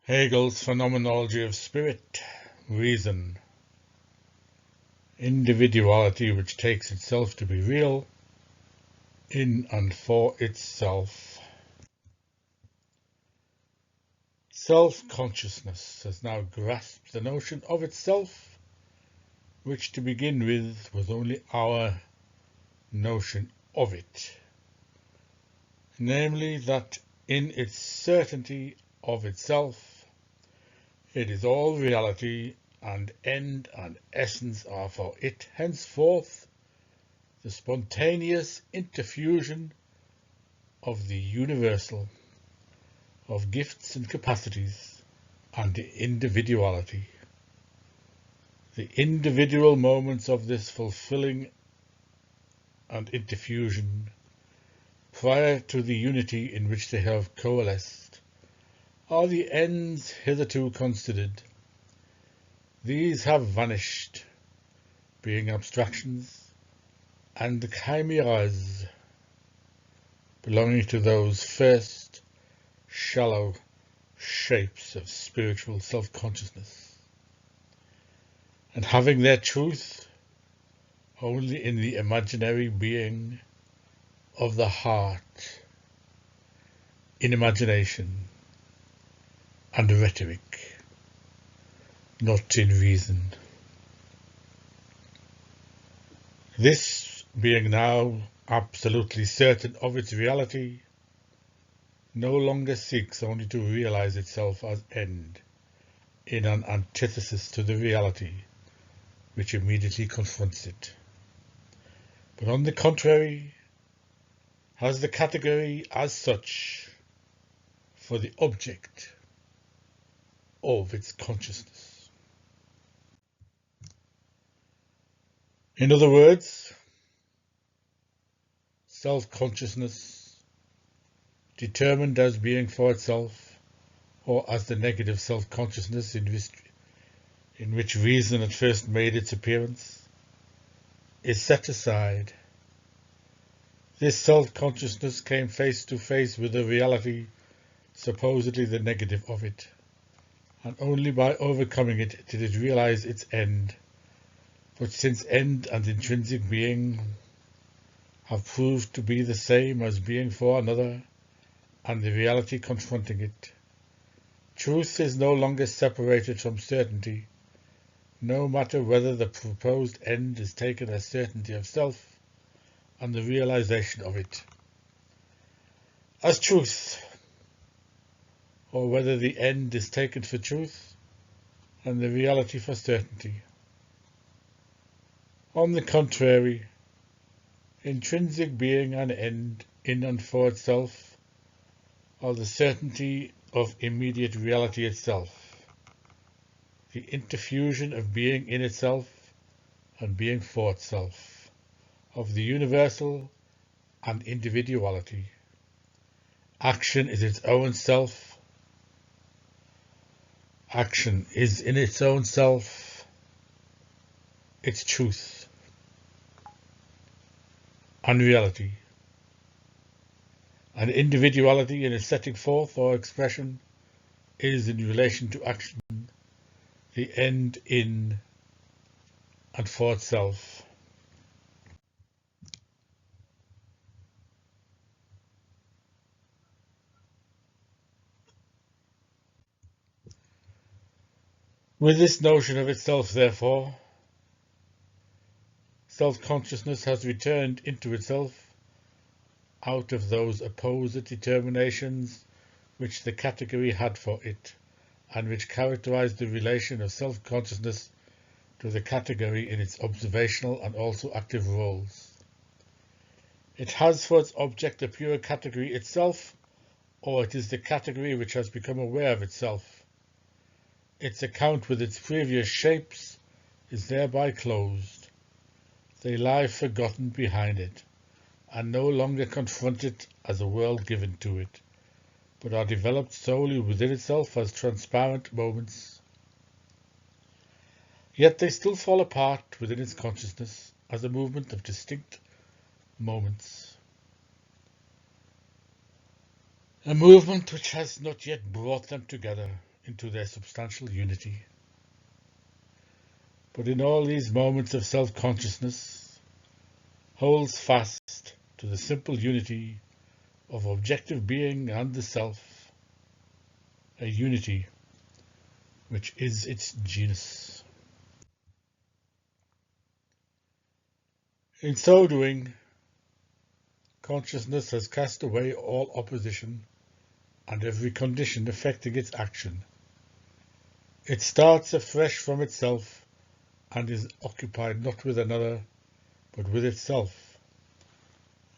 Hegel's Phenomenology of Spirit, Reason, Individuality which takes itself to be real, in and for itself. Self-consciousness has now grasped the notion of itself, which to begin with was only our notion of it, namely that in its certainty of itself, it is all reality, and end and essence are for it henceforth the spontaneous interfusion of the universal, of gifts and capacities, and the individuality. The individual moments of this fulfilling and interfusion, prior to the unity in which they have coalesced, are the ends hitherto considered. These have vanished, being abstractions and chimeras belonging to those first shallow shapes of spiritual self-consciousness, and having their truth only in the imaginary being of the heart, in imagination and rhetoric, not in reason. This being now absolutely certain of its reality, no longer seeks only to realize itself as end, in an antithesis to the reality which immediately confronts it, but on the contrary, has the category as such for the object of its consciousness. In other words, self-consciousness, determined as being for itself, or as the negative self-consciousness in which reason at first made its appearance, is set aside. This self-consciousness came face to face with a reality supposedly the negative of it, and only by overcoming it did it realize its end. But since end and intrinsic being have proved to be the same as being for another, and the reality confronting it, truth is no longer separated from certainty, no matter whether the proposed end is taken as certainty of self and the realization of it as truth, or whether the end is taken for truth and the reality for certainty. On the contrary, intrinsic being and end in and for itself are the certainty of immediate reality itself, the interfusion of being in itself and being for itself, of the universal and individuality. Action is its own self. Action is in its own self its truth and reality. And individuality in its setting forth or expression is in relation to action, the end in and for itself. With this notion of itself, therefore, self-consciousness has returned into itself out of those opposite determinations which the category had for it, and which characterized the relation of self-consciousness to the category in its observational and also active roles. It has for its object the pure category itself, or it is the category which has become aware of itself. Its account with its previous shapes is thereby closed. They lie forgotten behind it, and no longer confront it as a world given to it, but are developed solely within itself as transparent moments. Yet they still fall apart within its consciousness as a movement of distinct moments. A movement which has not yet brought them together, into their substantial unity. But in all these moments of self-consciousness, holds fast to the simple unity of objective being and the self, a unity which is its genus. In so doing, consciousness has cast away all opposition and every condition affecting its action. It starts afresh from itself and is occupied not with another, but with itself.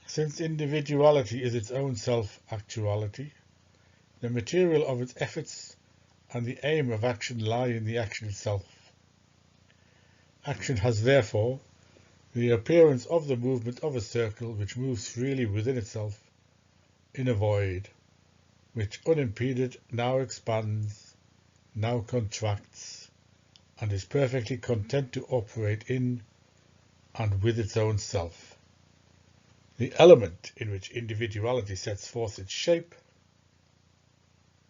Since individuality is its own self-actuality, the material of its efforts and the aim of action lie in the action itself. Action has therefore the appearance of the movement of a circle which moves freely within itself in a void, which unimpeded now expands, now contracts, and is perfectly content to operate in and with its own self. The element in which individuality sets forth its shape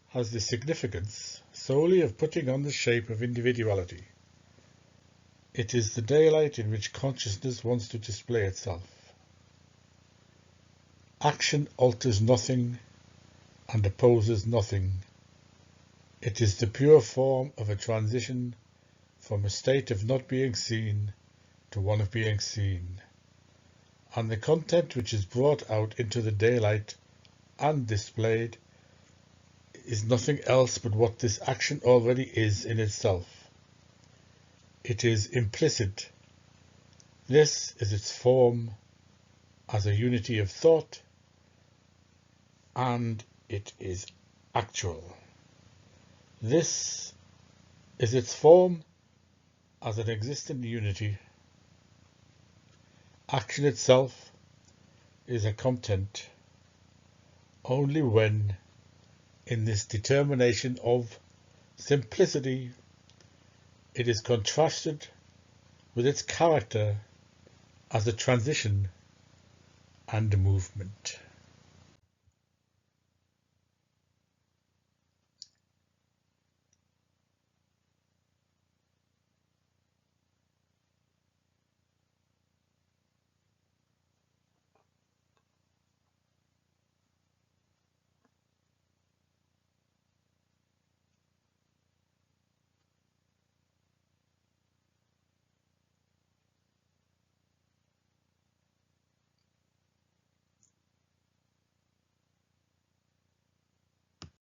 has the significance solely of putting on the shape of individuality. It is the daylight in which consciousness wants to display itself. Action alters nothing and opposes nothing. It is the pure form of a transition from a state of not being seen to one of being seen, and the content which is brought out into the daylight and displayed is nothing else but what this action already is in itself. It is implicit. This is its form as a unity of thought, and it is actual. This is its form as an existent unity. Action itself is a content only when, in this determination of simplicity, it is contrasted with its character as a transition and a movement.